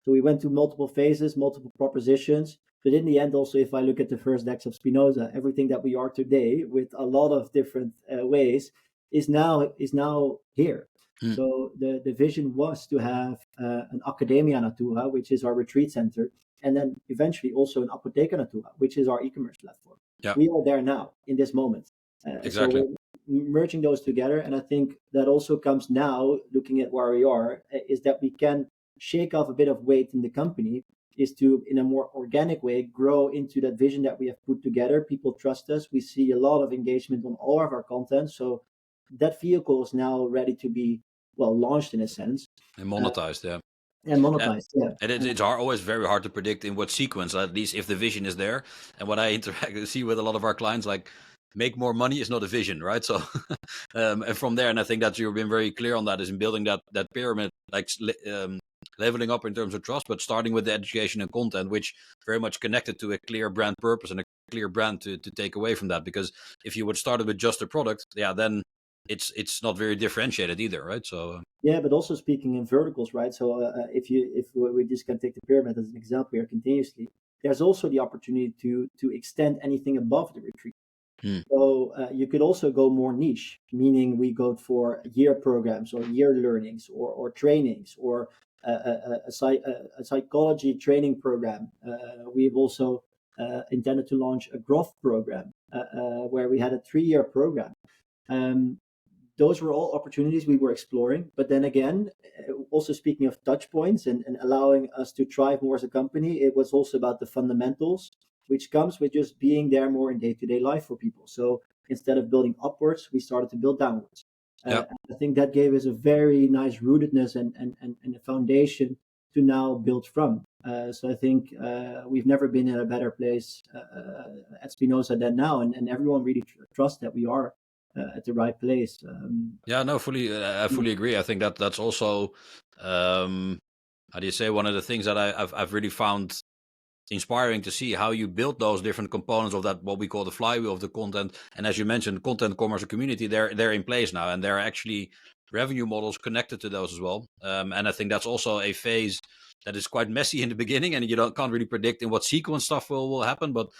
so. We went through multiple phases, multiple propositions, but in the end, also, if I look at the first decks of Spinoza, everything that we are today, with a lot of different ways, is now here. So the vision was to have an Academia Natura, which is our retreat center, and then eventually also an Apotheca Natura, which is our e-commerce platform. Yeah. We are there now in this moment. Exactly. So we're merging those together, and I think that also comes now, looking at where we are, is that we can shake off a bit of weight in the company, is to, in a more organic way, grow into that vision that we have put together. People trust us. We see a lot of engagement on all of our content. So that vehicle is now ready to be, well, launched in a sense. And monetized, yeah. And monetized, yeah. And it's always very hard to predict in what sequence, at least if the vision is there. And what I see with a lot of our clients, like, make more money is not a vision, right? So, and from there, and I think that you've been very clear on that, is in building that pyramid, like leveling up in terms of trust, but starting with the education and content, which very much connected to a clear brand purpose and a clear brand to take away from that. Because if you would start with just a product, then it's not very differentiated either, right? So yeah, but also speaking in verticals, right? So if we just can take the pyramid as an example here continuously, there's also the opportunity to extend anything above the retreat. So you could also go more niche, meaning we go for year programs or year learnings or trainings, or a psychology training program. We've also intended to launch a growth program where we had a 3-year program. Those were all opportunities we were exploring. But then again, also speaking of touch points and allowing us to thrive more as a company, it was also about the fundamentals, which comes with just being there more in day-to-day life for people. So instead of building upwards, we started to build downwards. I think that gave us a very nice rootedness and a foundation to now build from. So I think we've never been in a better place at Spinoza than now, and everyone really trusts that we are at the right place. I fully agree. I think that's also how do you say, one of the things that I've really found inspiring to see how you build those different components of that, what we call the flywheel of the content. And as you mentioned, content, commerce, and community, they're in place now, and there are actually revenue models connected to those as well. And I think that's also a phase that is quite messy in the beginning, and you can't really predict in what sequence stuff will happen, but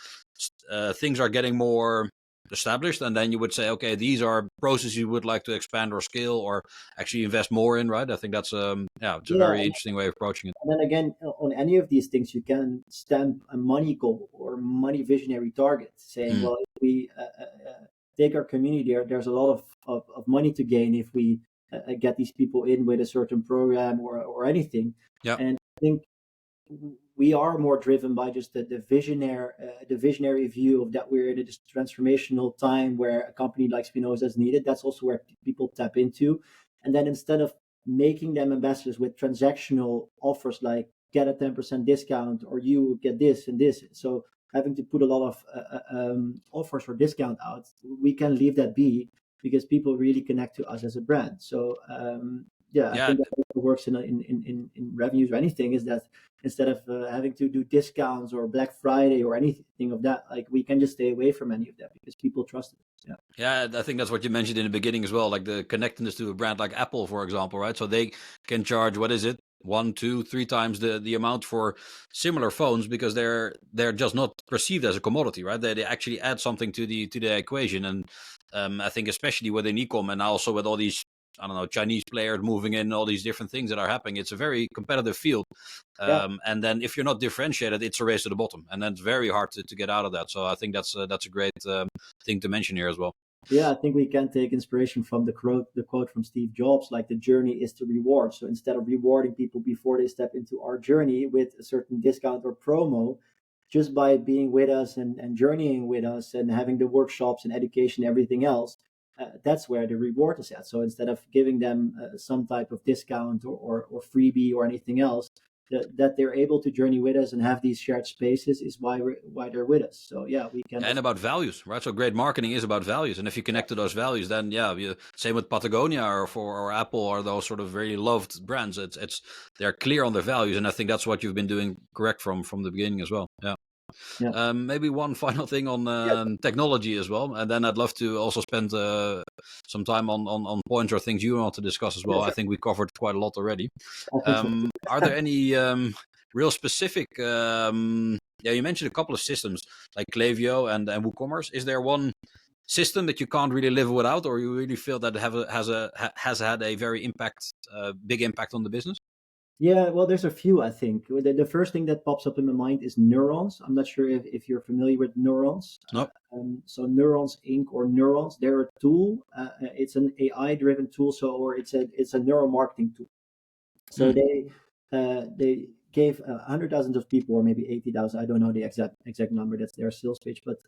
things are getting more established, and then you would say, okay, these are processes you would like to expand or scale or actually invest more in, right? I think that's it's a very interesting way of approaching it. And then again, on any of these things, you can stamp a money goal or money visionary target, saying, well, if we take our community, there's a lot of money to gain if we get these people in with a certain program or anything. And I think we are more driven by just the visionary view of that we're in this transformational time where a company like Spinoza is needed. That's also where people tap into. And then instead of making them ambassadors with transactional offers like get a 10% discount or you get this and this, so having to put a lot of offers or discount out, we can leave that be because people really connect to us as a brand. So I think that works in revenues or anything, is that instead of having to do discounts or Black Friday or anything of that, like we can just stay away from any of that because people trust it. Yeah, I think that's what you mentioned in the beginning as well, like the connectedness to a brand like Apple, for example, right? So they can charge, what is it, 1, 2, 3 times the amount for similar phones, because they're just not perceived as a commodity, right? They actually add something to the equation. And I think especially within ecom, and also with all these, I don't know, Chinese players moving in, all these different things that are happening, it's a very competitive field. Yeah. And then if you're not differentiated, it's a race to the bottom, and then it's very hard to get out of that. So I think that's a great thing to mention here as well. Yeah, I think we can take inspiration from the quote from Steve Jobs, like the journey is the reward. So instead of rewarding people before they step into our journey with a certain discount or promo, just by being with us and journeying with us and having the workshops and education, everything else, that's where the reward is at. So instead of giving them some type of discount or freebie or anything else, that they're able to journey with us and have these shared spaces is why they're with us. So yeah, we can And also. about values, right? So great marketing is about values, and if you connect to those values, then yeah, same with Patagonia or Apple, or those sort of very loved brands. It's they're clear on their values, and I think that's what you've been doing correct from the beginning as well. Yeah. Yeah. Maybe one final thing on Yeah. technology as well, and then I'd love to also spend some time on points or things you want to discuss as well. Yeah, I sure. think we covered quite a lot already. I think so. Are there any real specific? Yeah, you mentioned a couple of systems like Klaviyo and WooCommerce. Is there one system that you can't really live without, or you really feel that has had a very big impact on the business? Yeah, well, there's a few, I think. The first thing that pops up in my mind is neurons. I'm not sure if you're familiar with neurons. No. So Neurons Inc. or Neurons, they're a tool. It's an AI-driven tool, or it's a neuromarketing tool. So Hmm. they gave hundred thousands of people, or maybe 80,000. I don't know the exact number. That's their sales pitch, but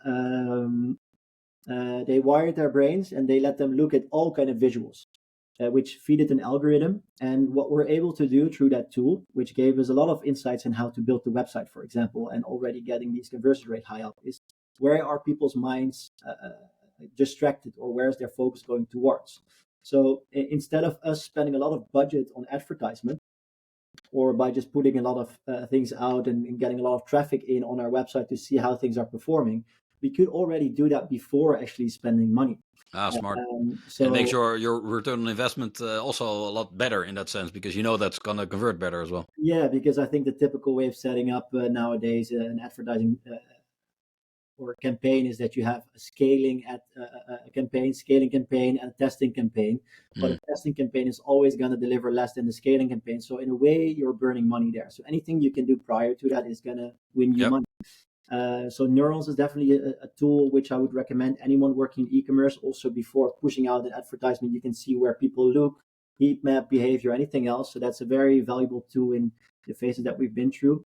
they wired their brains and they let them look at all kind of visuals, which feed it an algorithm. And what we're able to do through that tool, which gave us a lot of insights on how to build the website, for example, and already getting these conversion rate high up, is where are people's minds distracted, or where's their focus going towards. So instead of us spending a lot of budget on advertisement, or by just putting a lot of things out and getting a lot of traffic in on our website to see how things are performing, we could already do that before actually spending money. Smart. It makes So your return on investment also a lot better in that sense, because you know that's gonna convert better as well. yeah, because I think the typical way of setting up nowadays an advertising or campaign is that you have a scaling campaign, and a testing campaign. But Mm. a testing campaign is always going to deliver less than the scaling campaign. So in a way, you're burning money there. So anything you can do prior to that is going to win you Yep. money. So Neurons is definitely a tool which I would recommend anyone working in e-commerce. Also, before pushing out an advertisement, you can see where people look, heat map behavior, anything else. So that's a very valuable tool in the phases that we've been through.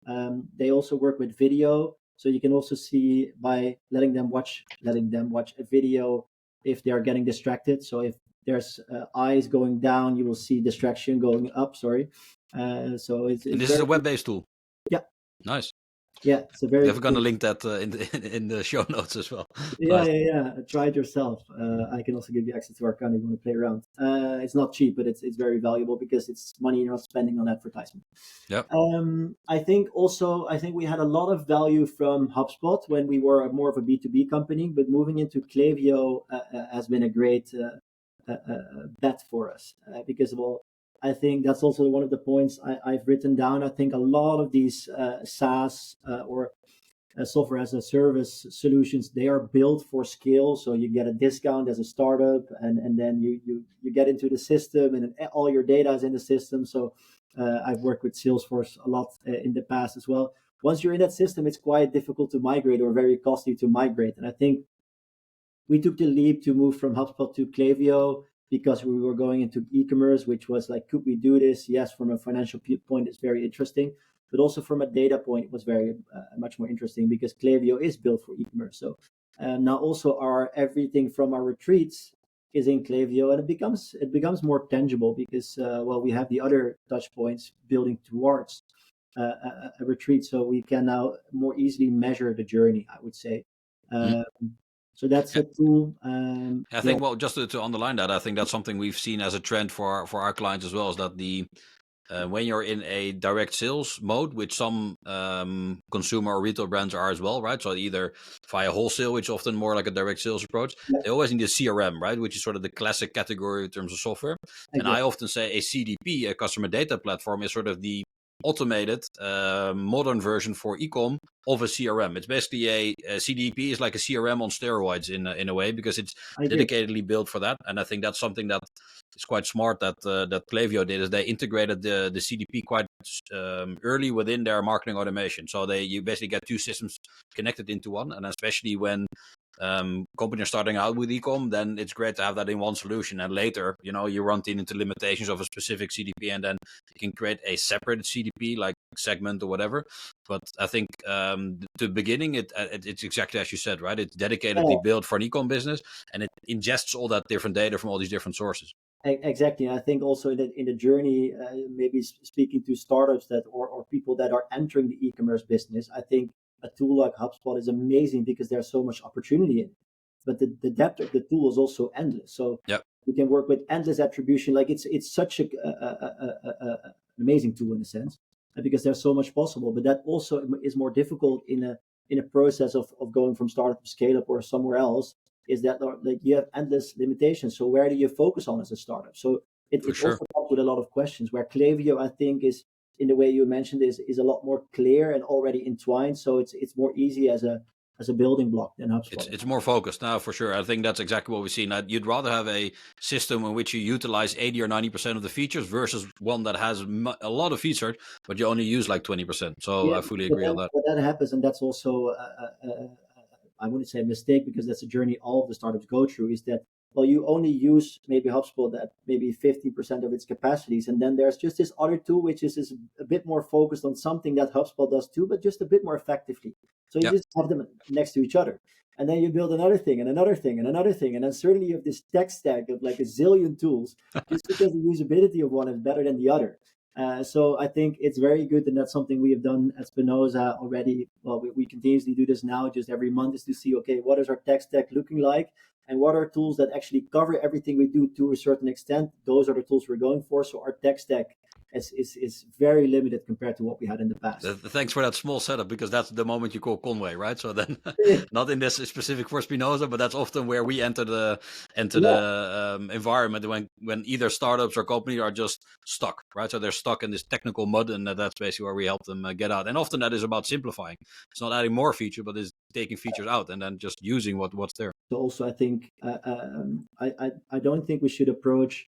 They also work with video, so you can also see by letting them watch a video if they are getting distracted. So if there's eyes going down, you will see distraction going up. Sorry. So it's And it's this is very a web-based tool. yeah Nice. yeah it's a very We're gonna link that in the show notes as well. yeah, Nice. yeah, yeah. Try it yourself. I can also give you access to our account if you want to play around. It's not cheap, but it's very valuable because it's money you're not spending on advertisement. Yep. I think we had a lot of value from HubSpot when we were more of a B2B company, but moving into Klaviyo has been a great bet for us because, well, I think that's also one of the points I've written down. I think a lot of these SaaS or software as a service solutions, they are built for scale. So you get a discount as a startup, and then you get into the system, and then all your data is in the system. So I've worked with Salesforce a lot in the past as well. Once you're in that system, it's quite difficult to migrate, or very costly to migrate. And I think we took the leap to move from HubSpot to Klaviyo because we were going into e-commerce, which was like, could we do this? Yes, from a financial point, it's very interesting, but also from a data point, it was very much more interesting because Klaviyo is built for e-commerce. So now also our everything from our retreats is in Klaviyo, and it becomes more tangible because well, we have the other touch points building towards a retreat, so we can now more easily measure the journey, I would say. Mm. Um, so that's Yeah. a tool. I Yeah, think, well, just to underline that, I think that's something we've seen as a trend for our clients as well, is that when you're in a direct sales mode, which some consumer or retail brands are as well, right? So either via wholesale, which is often more like a direct sales approach, Yeah, they always need a CRM, right? Which is sort of the classic category in terms of software. And I exactly. often say a CDP, a customer data platform, is sort of the automated modern version for ecom of a CRM. It's basically a CDP is like a CRM on steroids in a way, because it's I agree. dedicatedly built for that. And I think that's something that is quite smart that Klaviyo did, is they integrated the CDP quite early within their marketing automation. So you basically get two systems connected into one, and especially when companies are starting out with ecom, then it's great to have that in one solution. And later, you run into limitations of a specific CDP, and then you can create a separate CDP, like segment or whatever. But I think the beginning, it's exactly as you said, right? It's dedicatedly built for an ecom business, and it ingests all that different data from all these different sources. Exactly. And I think also in the journey, maybe speaking to startups or people that are entering the e-commerce business, I think a tool like HubSpot is amazing because there's so much opportunity in it. But the depth of the tool is also endless. So Yep. we can work with endless attribution. Like it's such an amazing tool in a sense, because there's so much possible. But that also is more difficult in a process of going from startup to scale up or somewhere else, is that like you have endless limitations. So where do you focus on as a startup? So For it sure. also comes with a lot of questions. Where Klaviyo, I think, is in the way you mentioned is a lot more clear and already entwined. So it's more easy as a building block than HubSpot. It's more focused now, for sure. I think that's exactly what we see now. You'd rather have a system in which you utilize 80 or 90% of the features versus one that has a lot of features, but you only use like 20%. So Yeah, I fully agree on that. but that happens, and that's also I wouldn't say a mistake, because that's a journey all of the startups go through. Is that, well, you only use maybe HubSpot at maybe 50% of its capacities, and then there's just this other tool which is a bit more focused on something that HubSpot does too, but just a bit more effectively. So you Yeah. just have them next to each other, and then you build another thing and another thing and another thing, and then certainly you have this tech stack of like a zillion tools, just because the usability of one is better than the other. So I think it's very good, and that's something we have done at Spinoza already. Well, we continuously do this now, just every month, is to see, okay, what is our tech stack looking like, and what are tools that actually cover everything we do to a certain extent. Those are the tools we're going for. So our tech stack is very limited compared to what we had in the past. Thanks for that small setup, because that's the moment you call Conway, right? So then, not in this specific for Spinoza, but that's often where we enter the Yeah. environment when either startups or companies are just stuck, right? So they're stuck in this technical mud, and that's basically where we help them get out. And often that is about simplifying. It's not adding more feature, but it's taking features out and then just using what's there. So also, I think I don't think we should approach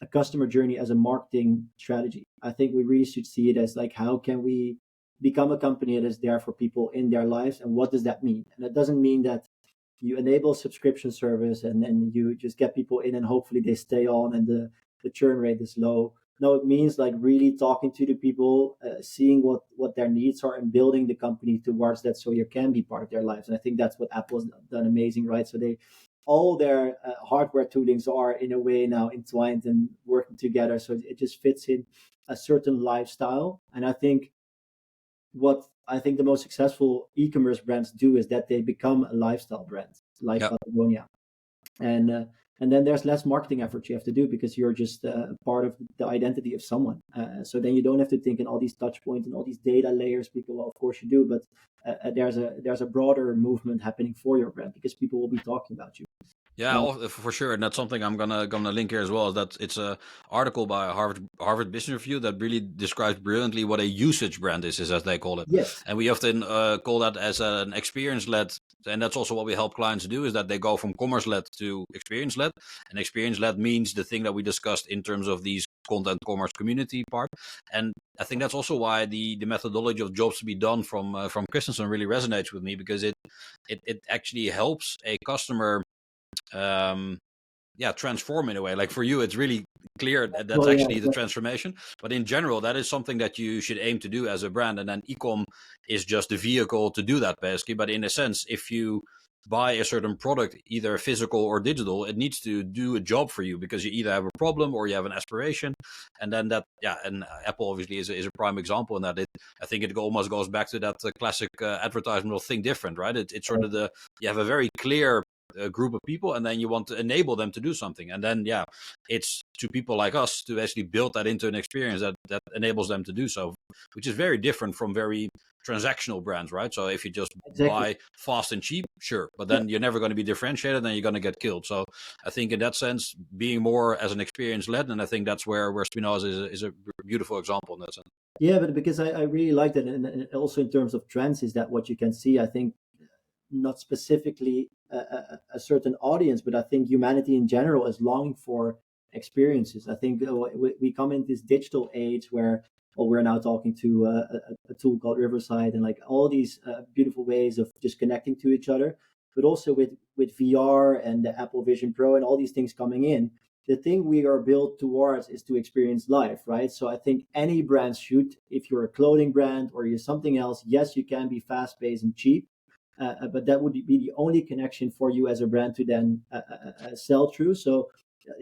a customer journey as a marketing strategy. I think we really should see it as like, how can we become a company that is there for people in their lives, and what does that mean? And that doesn't mean that you enable subscription service and then you just get people in and hopefully they stay on and the churn rate is low. No, it means like really talking to the people, seeing what their needs are, and building the company towards that, so you can be part of their lives. And I think that's what Apple's done amazing, right? So they all their hardware toolings are in a way now entwined and working together, so it just fits in a certain lifestyle. And what I think the most successful e-commerce brands do is that they become a lifestyle brand, like Yeah. Patagonia, and uh, and then there's less marketing effort you have to do, because you're just part of the identity of someone. So then you don't have to think in all these touch points and all these data layers. Because, well, of course you do, but there's a broader movement happening for your brand, because people will be talking about you. Yeah, Uh, for sure, and that's something I'm gonna link here as well. Is that it's a article by Harvard Business Review that really describes brilliantly what a usage brand is as they call it. yes, And we often call that as an experience led, and that's also what we help clients do, is that they go from commerce led to experience led. And experience led means the thing that we discussed in terms of these content commerce community part. And I think that's also why the methodology of jobs to be done from Christensen really resonates with me, because it actually helps a customer transform in a way. Like for you, it's really clear that's well, yeah, actually the transformation, but in general that is something that you should aim to do as a brand, and then ecom is just the vehicle to do that basically. But in a sense, if you buy a certain product, either physical or digital, it needs to do a job for you, because you either have a problem or you have an aspiration. And then and Apple obviously is a prime example in that. I think it almost goes back to that classic advertisement of think different, right? It's sort of you have a very clear a group of people, and then you want to enable them to do something. And then, yeah, it's to people like us to actually build that into an experience that enables them to do so, which is very different from very transactional brands, right? So if you just Exactly. buy fast and cheap, sure, but Yeah. then you're never going to be differentiated, and you're going to get killed. So I think in that sense, being more as an experience led, and I think that's where Spinoza is a beautiful example in that sense. Yeah, but because I really like that, and also in terms of trends, is that what you can see? I think not specifically a certain audience, but I think humanity in general is longing for experiences. I think we come in this digital age where, well, we're now talking to a tool called Riverside, and like all these beautiful ways of just connecting to each other, but also with VR and the Apple Vision Pro and all these things coming in. The thing we are built towards is to experience life, right? So I think any brand should, if you're a clothing brand or you're something else, yes, you can be fast paced and cheap, but that would be the only connection for you as a brand to then sell through. So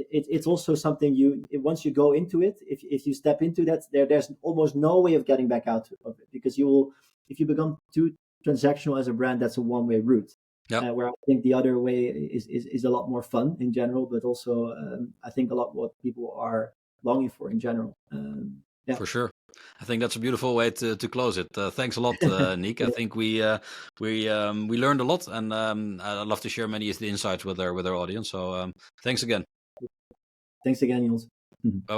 it's also something once you go into it, if you step into that, there's almost no way of getting back out of it, because you will, if you become too transactional as a brand, that's a one-way route. Yeah, Where I think the other way is a lot more fun in general, but also I think a lot what people are longing for in general. Yeah. for sure. I think that's a beautiful way to close it. Thanks a lot, Niek. I think we learned a lot, and I'd love to share many of the insights with our audience. So thanks again. Thanks again, Niels. Bye.